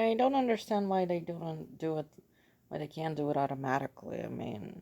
I don't understand why they don't do it, why they can't do it automatically. I mean,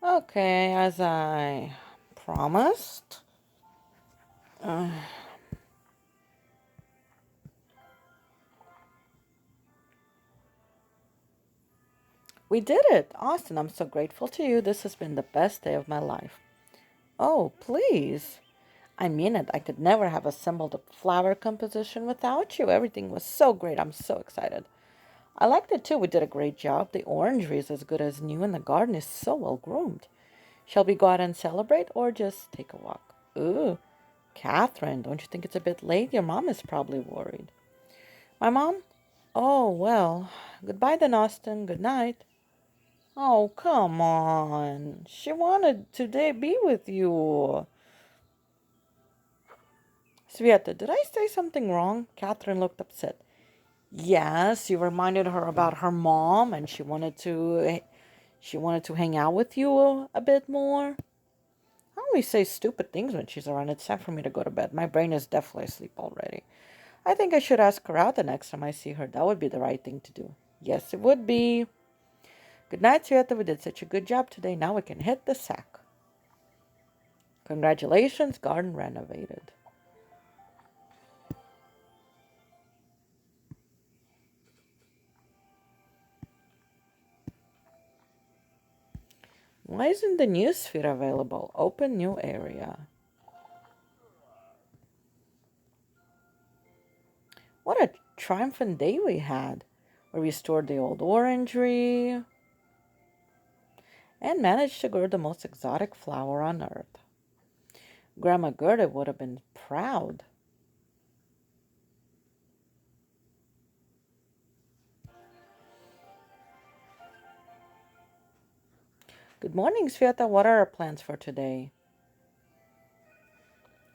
okay, as I promised. Uh, we did it! Austin, I'm so grateful to you. This has been the best day of my life. Oh, please. I mean it. I could never have assembled a flower composition without you. Everything was so great. I'm so excited. I liked it too. We did a great job. The orangery is as good as new, and the garden is so well groomed. Shall we go out and celebrate or just take a walk? Ooh, Catherine, don't you think it's a bit late? Your mom is probably worried. My mom? Oh, well. Goodbye then, Austin. Good night. Oh, come on. She wanted to be with you. Sveta, did I say something wrong? Catherine looked upset. Yes, you reminded her about her mom and she wanted to hang out with you a bit more. I always say stupid things when she's around. It's time for me to go to bed. My brain is definitely asleep already. I think I should ask her out the next time I see her. That would be the right thing to do. Yes, it would be. Good night, Sveta. We did such a good job today. Now we can hit the sack. Congratulations, garden renovated. Why isn't the news feed available? Open new area. What a triumphant day we had. We restored the old orangery and managed to grow the most exotic flower on earth. Grandma Gerda would have been proud. Good morning, Sveta. What are our plans for today?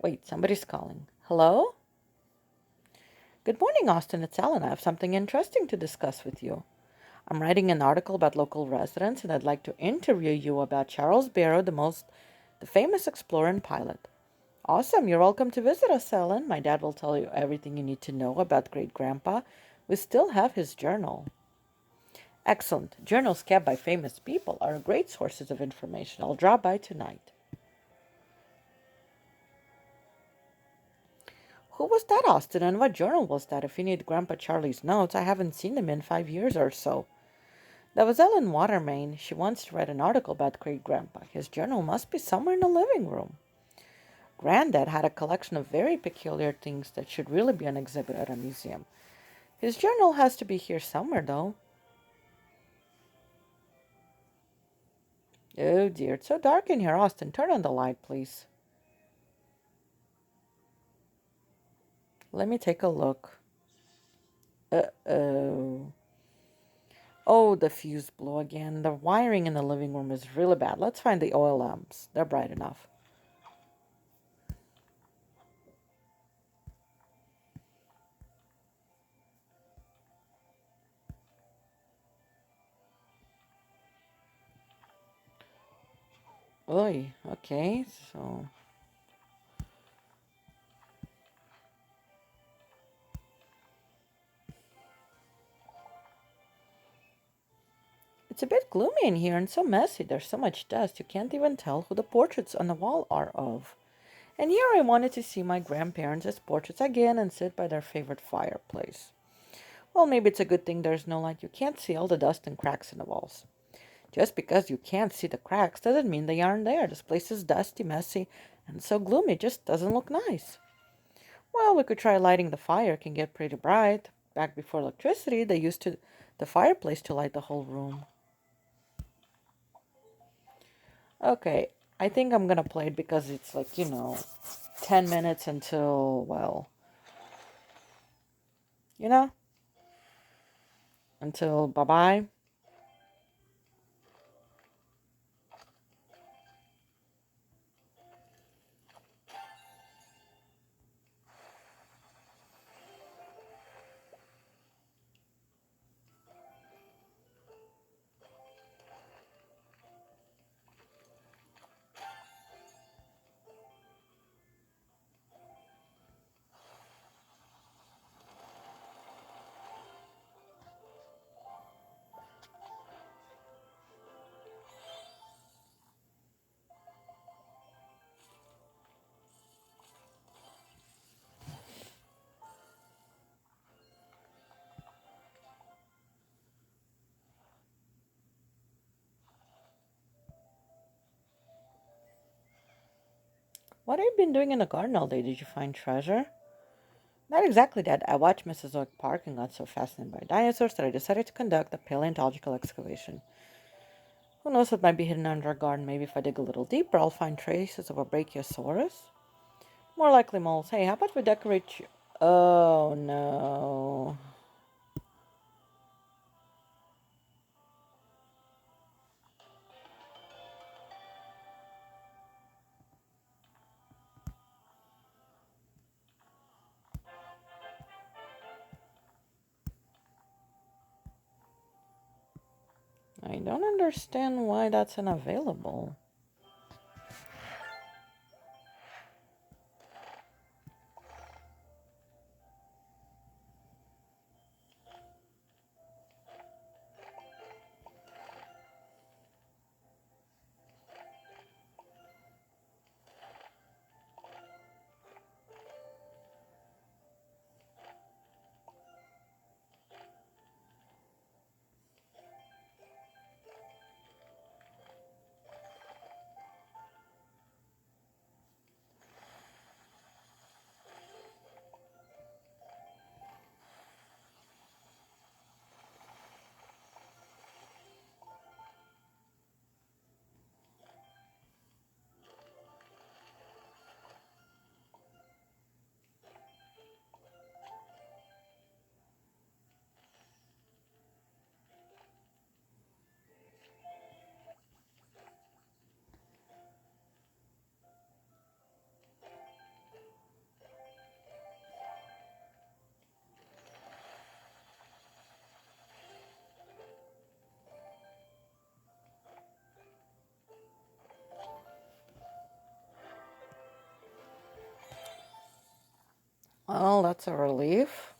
Wait, somebody's calling. Hello? Good morning, Austin. It's Ellen. I have something interesting to discuss with you. I'm writing an article about local residents, and I'd like to interview you about Charles Barrow, the famous explorer and pilot. Awesome. You're welcome to visit us, Ellen. My dad will tell you everything you need to know about Great Grandpa. We still have his journal. Excellent. Journals kept by famous people are great sources of information. I'll drop by tonight. Who was that, Austin, and what journal was that? If you need Grandpa Charlie's notes, I haven't seen them in 5 years or so. That was Ellen Watermain. She wants to write an article about Great Grandpa. His journal must be somewhere in the living room. Granddad had a collection of very peculiar things that should really be on exhibit at a museum. His journal has to be here somewhere, though. Oh dear, it's so dark in here, Austin. Turn on the light, please. Let me take a look. Uh-oh. Oh, the fuse blew again. The wiring in the living room is really bad. Let's find the oil lamps. They're bright enough. Oy, okay, so it's a bit gloomy in here and so messy. There's so much dust, you can't even tell who the portraits on the wall are of. And here I wanted to see my grandparents as portraits again and sit by their favorite fireplace. Well, maybe it's a good thing there's no light. You can't see all the dust and cracks in the walls. Just because you can't see the cracks doesn't mean they aren't there. This place is dusty, messy, and so gloomy it just doesn't look nice. Well, we could try lighting the fire. It can get pretty bright. Back before electricity, they used the fireplace to light the whole room. Okay, I think I'm gonna play it because it's like, 10 minutes until, well, you know, until bye bye. What have you been doing in the garden all day? Did you find treasure? Not exactly that. I watched Mesozoic Park and got so fascinated by dinosaurs that I decided to conduct a paleontological excavation. Who knows what might be hidden under our garden? Maybe if I dig a little deeper, I'll find traces of a brachiosaurus. More likely moles. Hey, how about we decorate you? Oh no. I don't understand why that's unavailable. Well, that's a relief.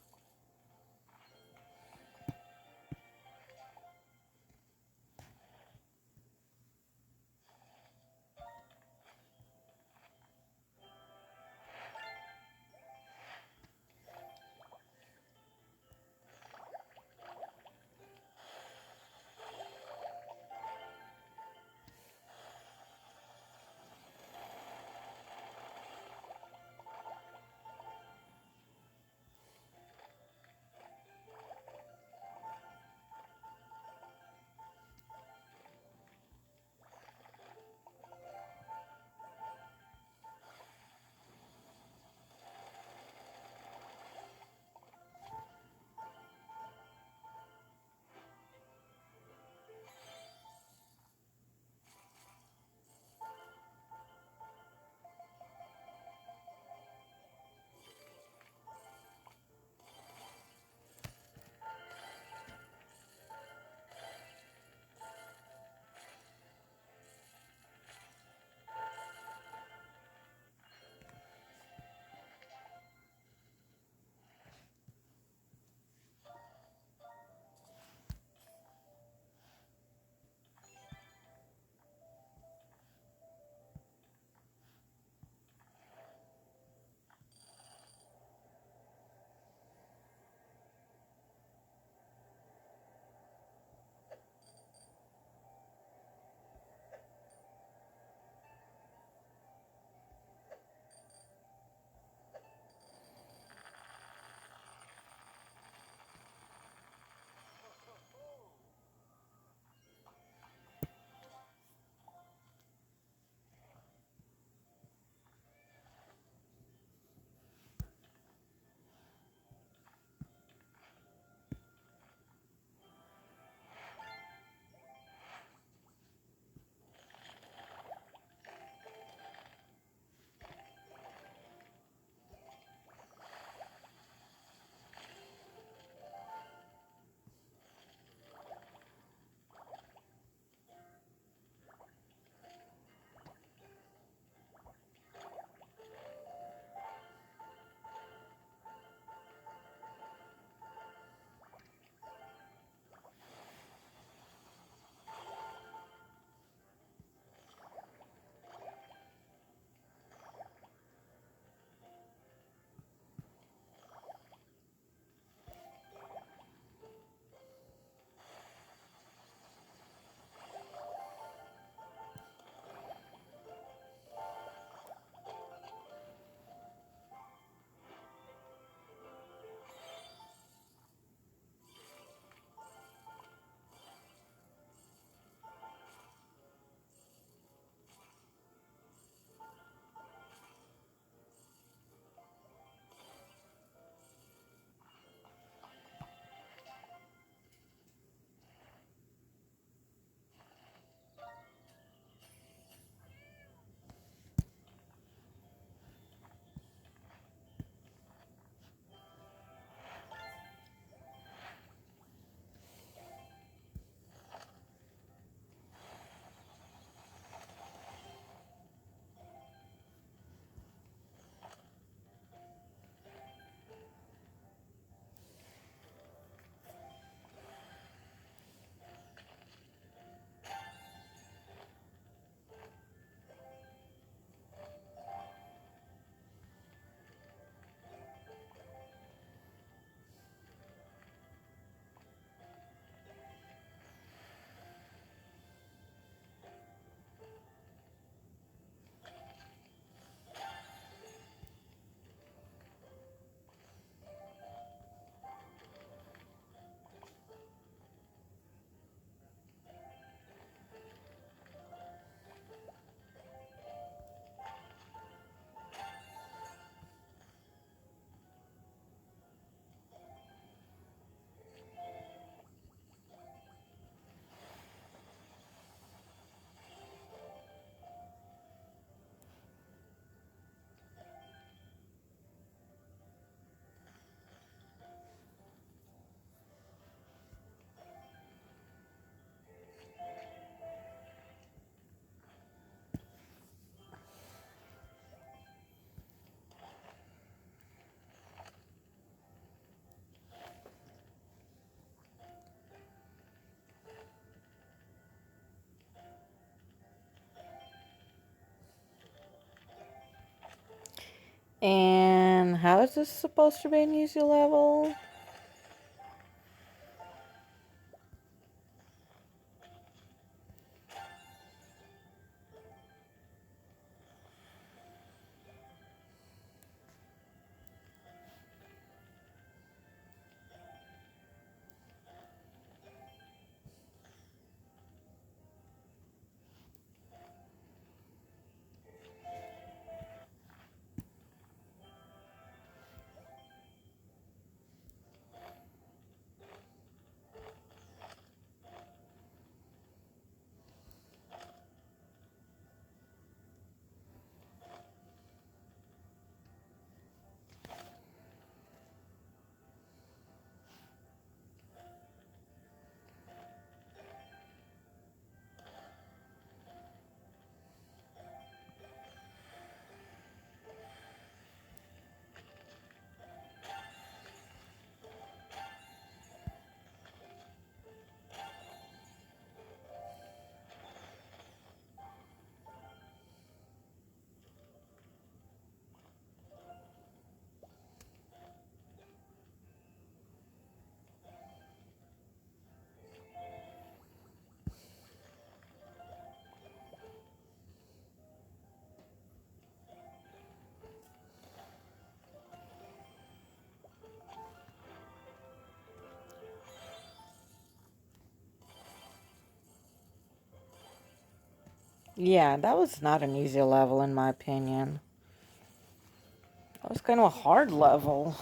And how is this supposed to be an easy level? Yeah, that was not an easy level in my opinion. That was kind of a hard level.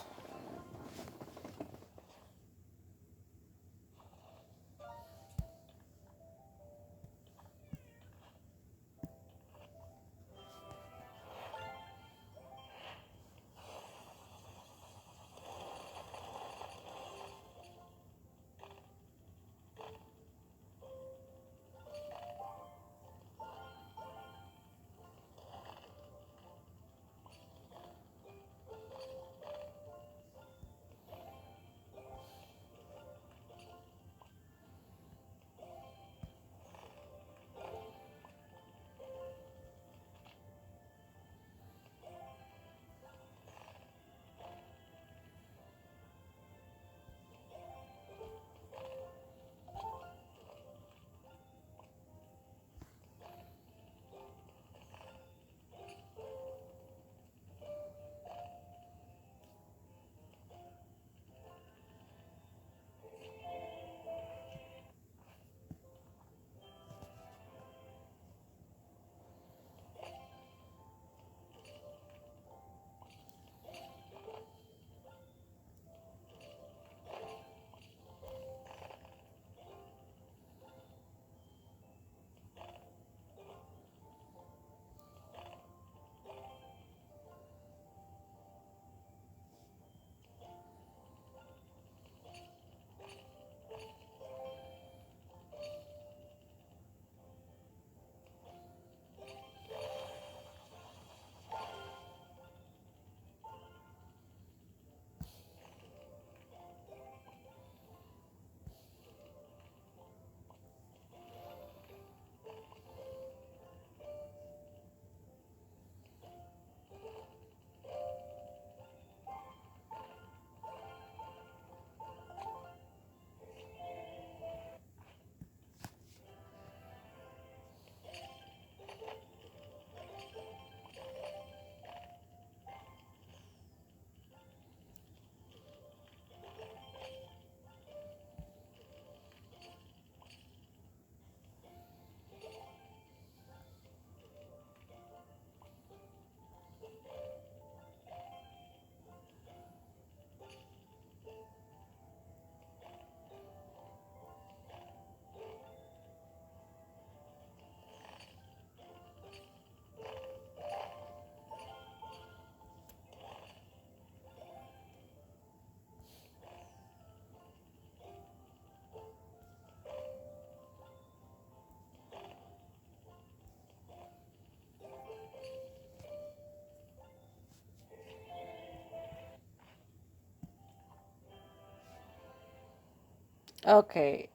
Okay,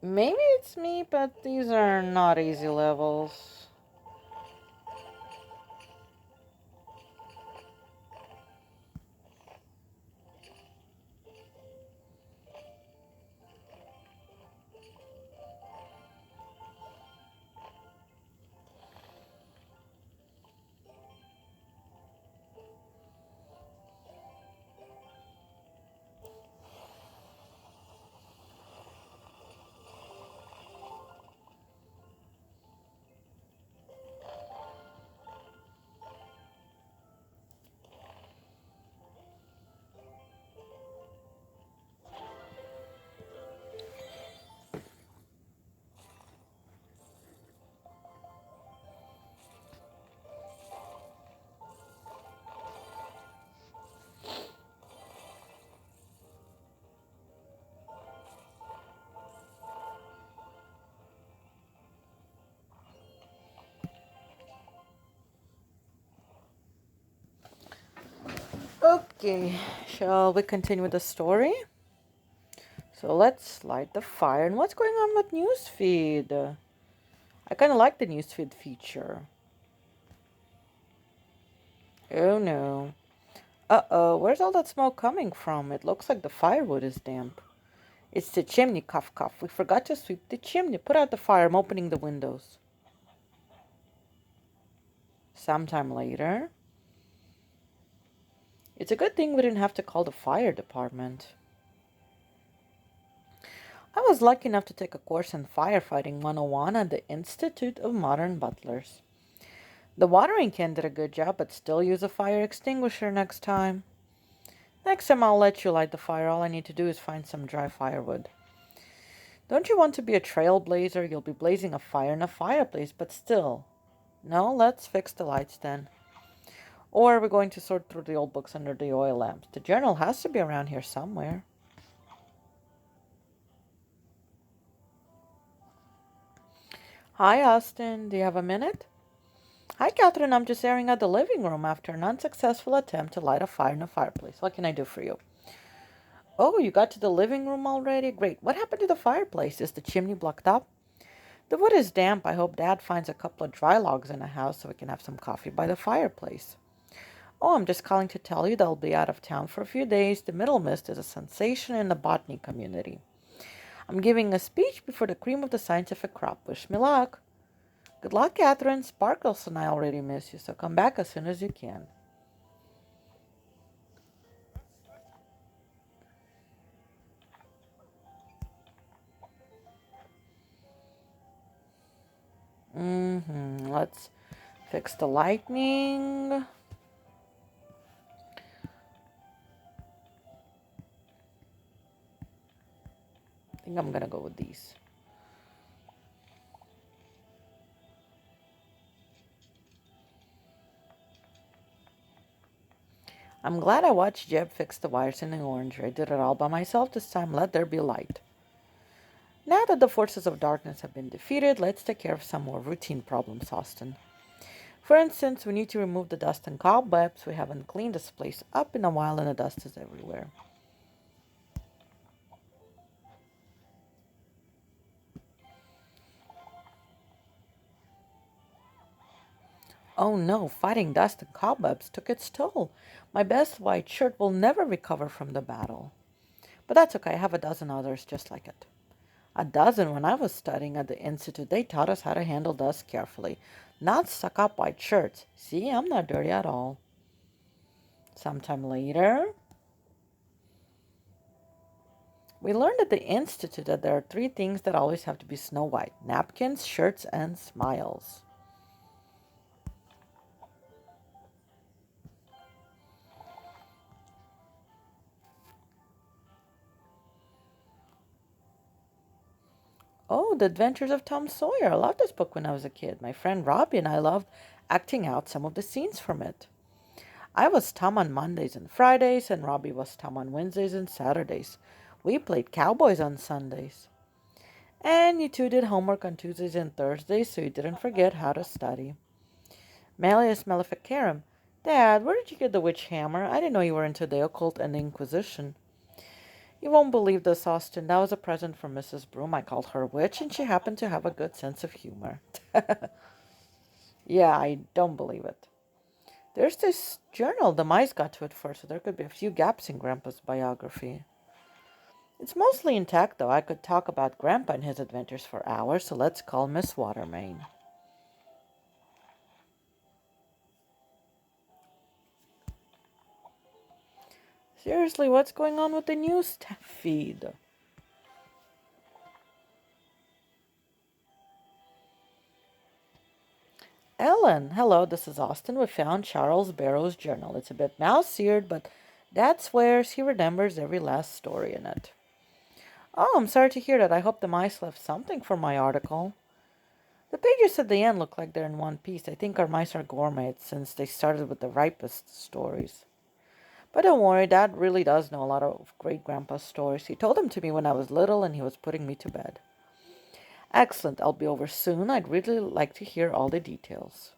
maybe it's me, but these are not easy levels. Okay, shall we continue with the story? So let's light the fire. And what's going on with newsfeed? I kind of like the newsfeed feature. Oh no. Uh-oh, where's all that smoke coming from? It looks like the firewood is damp. It's the chimney, cough cough. We forgot to sweep the chimney. Put out the fire. I'm opening the windows. Sometime later. It's a good thing we didn't have to call the fire department. I was lucky enough to take a course in firefighting 101 at the Institute of Modern Butlers. The watering can did a good job, but still use a fire extinguisher next time. Next time I'll let you light the fire. All I need to do is find some dry firewood. Don't you want to be a trailblazer? You'll be blazing a fire in a fireplace, but still. No, let's fix the lights then. Or we're going to sort through the old books under the oil lamps. The journal has to be around here somewhere. Hi, Austin. Do you have a minute? Hi, Catherine. I'm just airing out the living room after an unsuccessful attempt to light a fire in a fireplace. What can I do for you? Oh, you got to the living room already? Great. What happened to the fireplace? Is the chimney blocked up? The wood is damp. I hope Dad finds a couple of dry logs in the house so we can have some coffee by the fireplace. Oh, I'm just calling to tell you that I'll be out of town for a few days. The Middle Mist is a sensation in the botany community. I'm giving a speech before the cream of the scientific crop. Wish me luck. Good luck, Catherine. Sparkles and I already miss you, so come back as soon as you can. Let's fix the lightning. I think I'm gonna go with these. I'm glad I watched Jeb fix the wires in the orangery. I did it all by myself this time. Let there be light. Now that the forces of darkness have been defeated, let's take care of some more routine problems, Austin. For instance, we need to remove the dust and cobwebs. We haven't cleaned this place up in a while and the dust is everywhere. Oh no, fighting dust and cobwebs took its toll. My best white shirt will never recover from the battle. But that's okay, I have a dozen others just like it. A dozen when I was studying at the Institute. They taught us how to handle dust carefully. Not stuck up white shirts. See, I'm not dirty at all. Sometime later, we learned at the Institute that there are three things that always have to be snow white: napkins, shirts, and smiles. Oh, The Adventures of Tom Sawyer. I loved this book when I was a kid. My friend Robbie and I loved acting out some of the scenes from it. I was Tom on Mondays and Fridays, and Robbie was Tom on Wednesdays and Saturdays. We played cowboys on Sundays. And you two did homework on Tuesdays and Thursdays, so you didn't forget how to study. Malleus Maleficarum. Dad, where did you get the witch hammer? I didn't know you were into the occult and the Inquisition. You won't believe this, Austin. That was a present from Mrs. Broom. I called her a witch, and she happened to have a good sense of humor. Yeah, I don't believe it. There's this journal. The mice got to it first, so there could be a few gaps in Grandpa's biography. It's mostly intact, though. I could talk about Grandpa and his adventures for hours, so let's call Miss Watermain. Seriously, what's going on with the news feed? Ellen, hello, this is Austin. We found Charles Barrow's journal. It's a bit mouse-eared, but Dad swears he remembers every last story in it. Oh, I'm sorry to hear that. I hope the mice left something for my article. The pages at the end look like they're in one piece. I think our mice are gourmets since they started with the ripest stories. But don't worry, Dad really does know a lot of great grandpa's stories. He told them to me when I was little and he was putting me to bed. Excellent, I'll be over soon. I'd really like to hear all the details.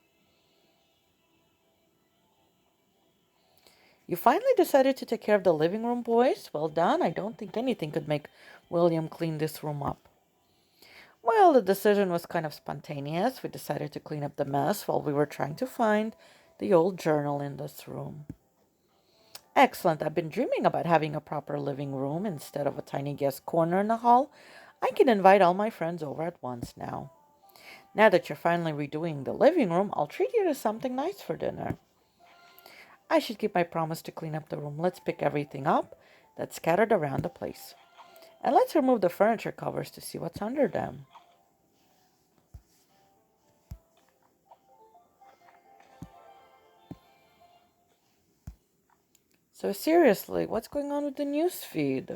You finally decided to take care of the living room, boys? Well done. I don't think anything could make William clean this room up. Well, the decision was kind of spontaneous. We decided to clean up the mess while we were trying to find the old journal in this room. Excellent. I've been dreaming about having a proper living room instead of a tiny guest corner in the hall. I can invite all my friends over at once now. Now that you're finally redoing the living room, I'll treat you to something nice for dinner. I should keep my promise to clean up the room. Let's pick everything up that's scattered around the place. And let's remove the furniture covers to see what's under them. So seriously, what's going on with the news feed?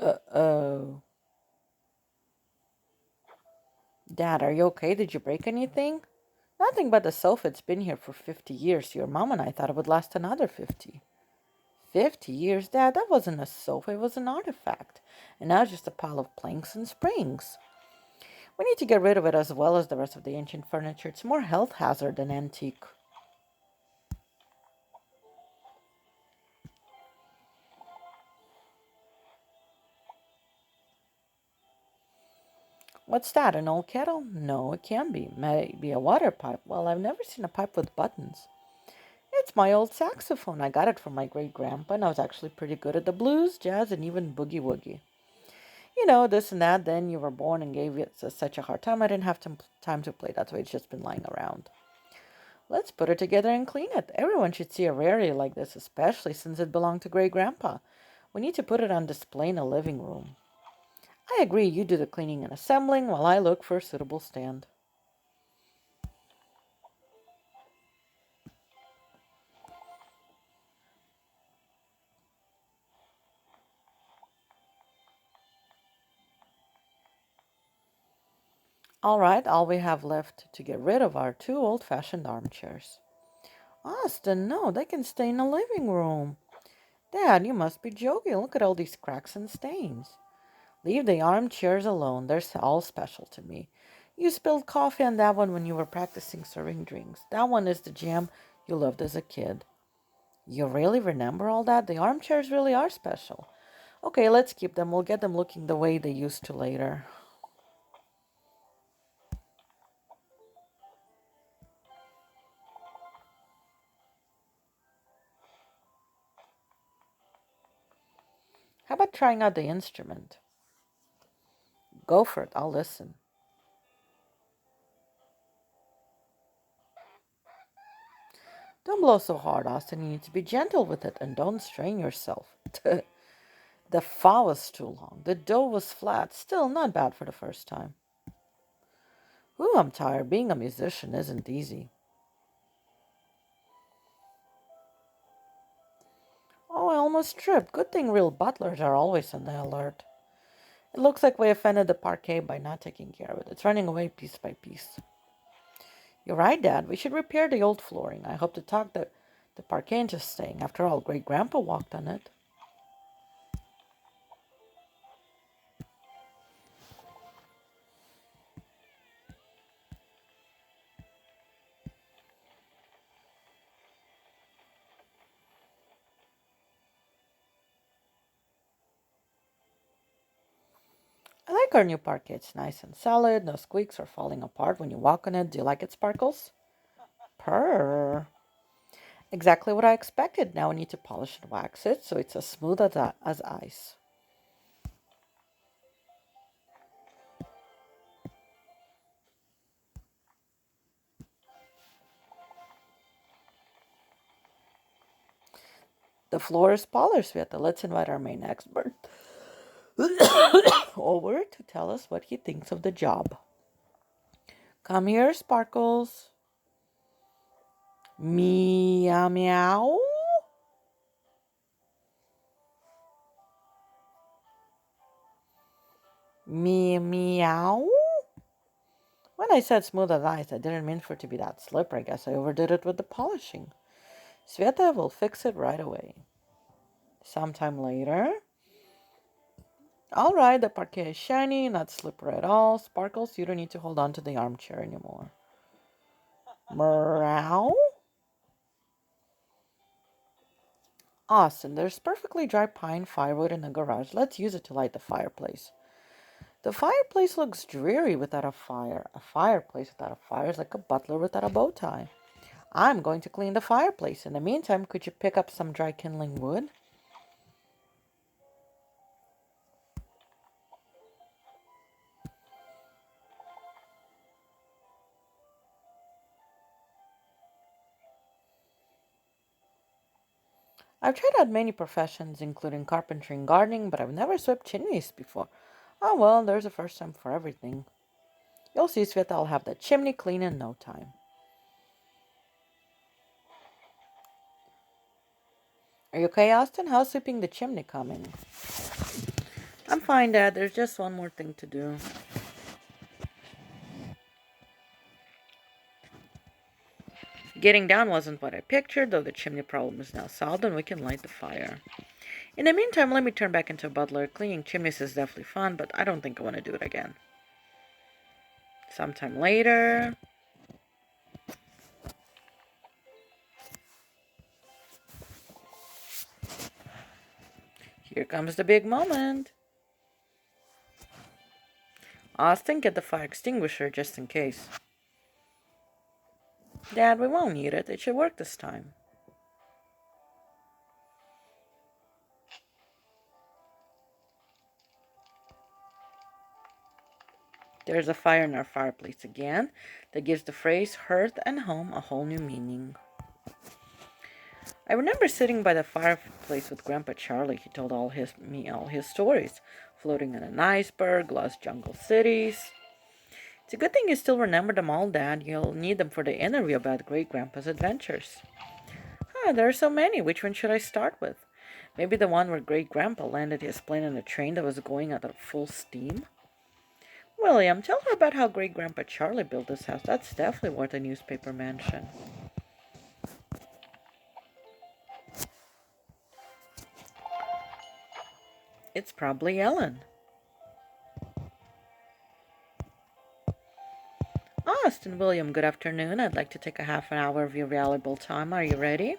Uh-oh. Dad, are you okay? Did you break anything? Nothing but the sofa. It's been here for 50 years. Your mom and I thought it would last another 50. 50 years, Dad? That wasn't a sofa. It was an artifact. And now it's just a pile of planks and springs. We need to get rid of it as well as the rest of the ancient furniture. It's more health hazard than antique. What's that, an old kettle? No, it can't be. Maybe a water pipe. Well, I've never seen a pipe with buttons. It's my old saxophone. I got it from my great-grandpa, and I was actually pretty good at the blues, jazz, and even boogie-woogie. You know, this and that. Then you were born and gave it such a hard time, I didn't have time to play. That's why it's just been lying around. Let's put it together and clean it. Everyone should see a rarity like this, especially since it belonged to great-grandpa. We need to put it on display in a living room. I agree, you do the cleaning and assembling while I look for a suitable stand. All right, all we have left to get rid of are two old-fashioned armchairs. Austin, no, they can stay in the living room. Dad, you must be joking. Look at all these cracks and stains. Leave the armchairs alone. They're all special to me. You spilled coffee on that one when you were practicing serving drinks. That one is the jam you loved as a kid. You really remember all that? The armchairs really are special. Okay, let's keep them. We'll get them looking the way they used to later. How about trying out the instrument? Go for it. I'll listen. Don't blow so hard, Austin. You need to be gentle with it and don't strain yourself. The fa was too long. The do was flat. Still not bad for the first time. Ooh, I'm tired. Being a musician isn't easy. Oh, I almost tripped. Good thing real butlers are always on the alert. It looks like we offended the parquet by not taking care of it. It's running away piece by piece. You're right, Dad. We should repair the old flooring. I hope to talk the parquet into staying. After all, Great Grandpa walked on it. I like our new parquet. It's nice and solid. No squeaks or falling apart when you walk on it. Do you like it, Sparkles? Purr. Exactly what I expected. Now we need to polish and wax it so it's as smooth as ice. The floor is polished, Sveta. Let's invite our main expert over to tell us what he thinks of the job. Come here, Sparkles. Meow meow. Meow meow. When I said smooth as ice, I didn't mean for it to be that slippery. I guess I overdid it with the polishing. Sveta will fix it right away. Sometime later, All right, the parquet is shiny, not slippery at all. Sparkles, you don't need to hold on to the armchair anymore. Meow? Awesome, there's perfectly dry pine firewood in the garage. Let's use it to light the fireplace. The fireplace looks dreary without a fire. A fireplace without a fire is like a butler without a bow tie. I'm going to clean the fireplace. In the meantime, could you pick up some dry kindling wood? I've tried out many professions, including carpentry and gardening, but I've never swept chimneys before. Oh well, there's a first time for everything. You'll see, Sveta, I'll have the chimney clean in no time. Are you okay, Austin? How's sweeping the chimney coming? I'm fine, Dad. There's just one more thing to do. Getting down wasn't what I pictured, though the chimney problem is now solved and we can light the fire. In the meantime, let me turn back into a butler. Cleaning chimneys is definitely fun, but I don't think I want to do it again. Sometime later. Here comes the big moment. Austin, get the fire extinguisher just in case. Dad, we won't need it. It should work this time. There's a fire in our fireplace again. That gives the phrase hearth and home a whole new meaning. I remember sitting by the fireplace with Grandpa Charlie. He told me all his stories. Floating on an iceberg, lost jungle cities. It's a good thing you still remember them all, Dad. You'll need them for the interview about Great Grandpa's adventures. There are so many. Which one should I start with? Maybe the one where Great Grandpa landed his plane on a train that was going at full steam? William, tell her about how Great Grandpa Charlie built this house. That's definitely worth a newspaper mention. It's probably Ellen. Austin, William, good afternoon. I'd like to take a half an hour of your valuable time. Are you ready?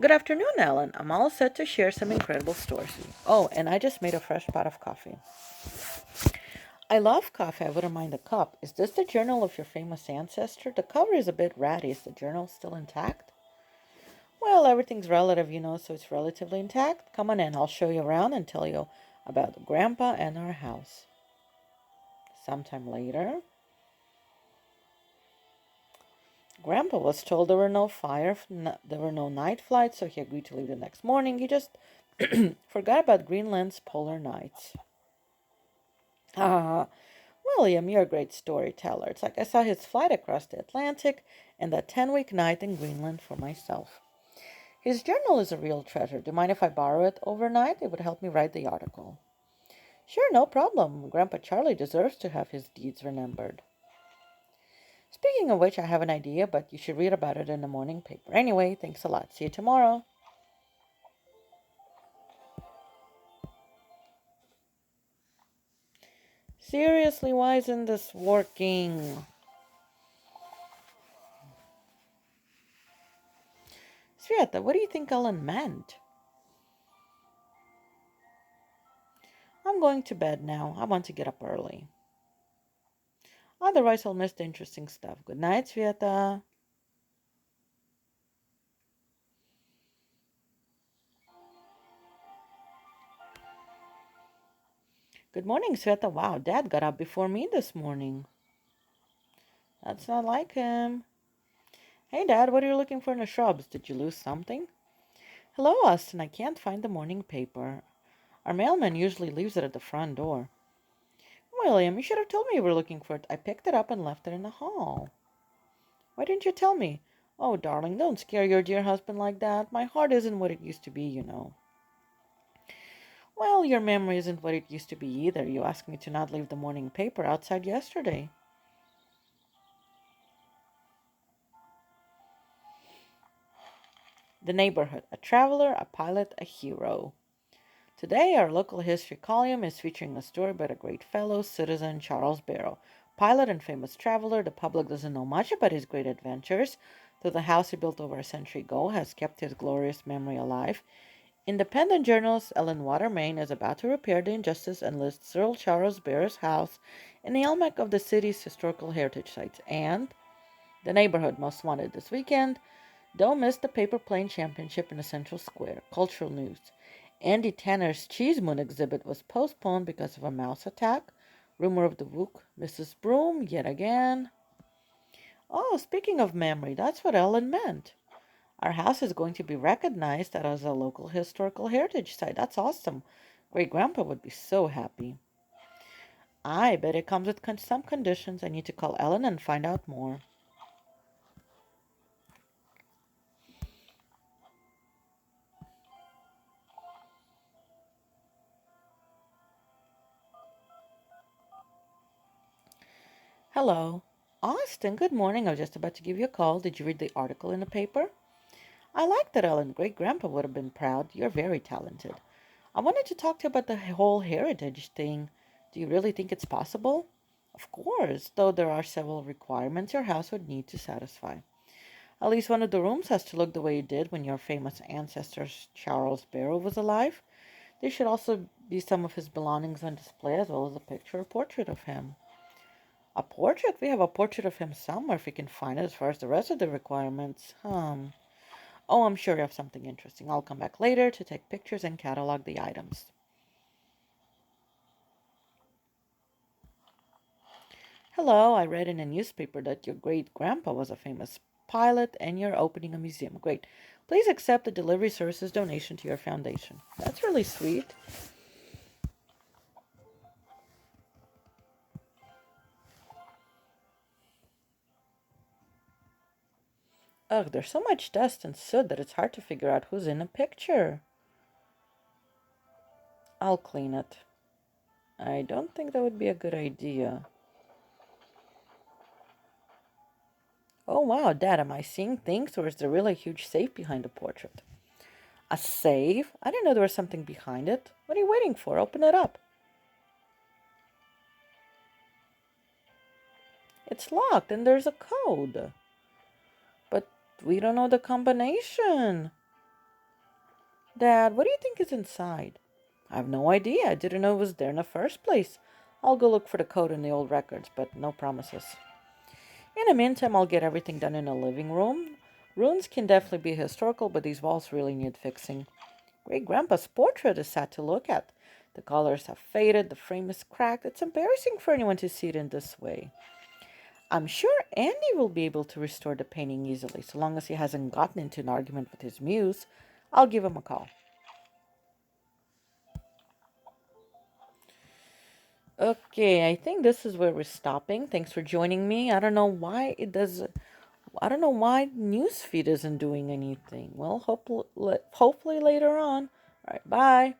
Good afternoon, Ellen. I'm all set to share some incredible stories. Oh, and I just made a fresh pot of coffee. I love coffee. I wouldn't mind a cup. Is this the journal of your famous ancestor? The cover is a bit ratty. Is the journal still intact? Well, everything's relative, so it's relatively intact. Come on in. I'll show you around and tell you about Grandpa and our house. Sometime later, Grandpa was told there were no there were no night flights, so he agreed to leave the next morning. He just forgot about Greenland's polar nights. Ah, William, you're a great storyteller. It's like I saw his flight across the Atlantic and that 10-week night in Greenland for myself. His journal is a real treasure. Do you mind if I borrow it overnight? It would help me write the article. Sure, no problem. Grandpa Charlie deserves to have his deeds remembered. Speaking of which, I have an idea, but you should read about it in the morning paper. Anyway, thanks a lot. See you tomorrow. Seriously, why isn't this working? Sveta, what do you think Ellen meant? I'm going to bed now. I want to get up early. Otherwise, I'll miss the interesting stuff. Good night, Sveta. Good morning, Sveta. Wow, Dad got up before me this morning. That's not like him. Hey, Dad, what are you looking for in the shrubs? Did you lose something? Hello, Austin. I can't find the morning paper. Our mailman usually leaves it at the front door. William, you should have told me you were looking for it. I picked it up and left it in the hall. Why didn't you tell me? Oh, darling, don't scare your dear husband like that. My heart isn't what it used to be. Well, your memory isn't what it used to be either. You asked me to not leave the morning paper outside yesterday. The neighborhood. A traveler, a pilot, a hero. Today, our local history column is featuring a story about a great fellow citizen, Charles Barrow. Pilot and famous traveler, the public doesn't know much about his great adventures, though the house he built over a century ago has kept his glorious memory alive. Independent journalist Ellen Watermain is about to repair the injustice and list Sir Charles Barrow's house in the almanac of the city's historical heritage sites. And the neighborhood most wanted this weekend. Don't miss the paper plane championship in the Central Square. Cultural news. Andy Tanner's Cheese Moon exhibit was postponed because of a mouse attack. Rumor of the Wook. Mrs. Broom, yet again. Oh, speaking of memory, that's what Ellen meant. Our house is going to be recognized as a local historical heritage site. That's awesome. Great Grandpa would be so happy. I bet it comes with some conditions. I need to call Ellen and find out more. Hello. Austin, good morning. I was just about to give you a call. Did you read the article in the paper? I like that, Ellen. Great Grandpa would have been proud. You're very talented. I wanted to talk to you about the whole heritage thing. Do you really think it's possible? Of course, though there are several requirements your house would need to satisfy. At least one of the rooms has to look the way it did when your famous ancestor Charles Barrow was alive. There should also be some of his belongings on display as well as a picture or portrait of him. A portrait? We have a portrait of him somewhere if we can find it. As far as the rest of the requirements, Oh, I'm sure you have something interesting. I'll come back later to take pictures and catalog the items. Hello, I read in a newspaper that your great grandpa was a famous pilot and you're opening a museum. Great. Please accept the delivery services donation to your foundation. That's really sweet. Ugh, there's so much dust and soot that it's hard to figure out who's in a picture. I'll clean it. I don't think that would be a good idea. Oh wow, Dad, am I seeing things or is there really a huge safe behind the portrait? A safe? I didn't know there was something behind it. What are you waiting for? Open it up. It's locked and there's a code. But we don't know the combination. Dad, what do you think is inside? I have no idea. I didn't know it was there in the first place. I'll go look for the code in the old records, but no promises. In the meantime, I'll get everything done in the living room. Rooms can definitely be historical, but these walls really need fixing. Great Grandpa's portrait is sad to look at. The colors have faded, the frame is cracked. It's embarrassing for anyone to see it in this way. I'm sure Andy will be able to restore the painting easily, so long as he hasn't gotten into an argument with his muse. I'll give him a call. Okay, I think this is where we're stopping. Thanks for joining me. I don't know why newsfeed isn't doing anything. Well, hopefully later on. All right, bye.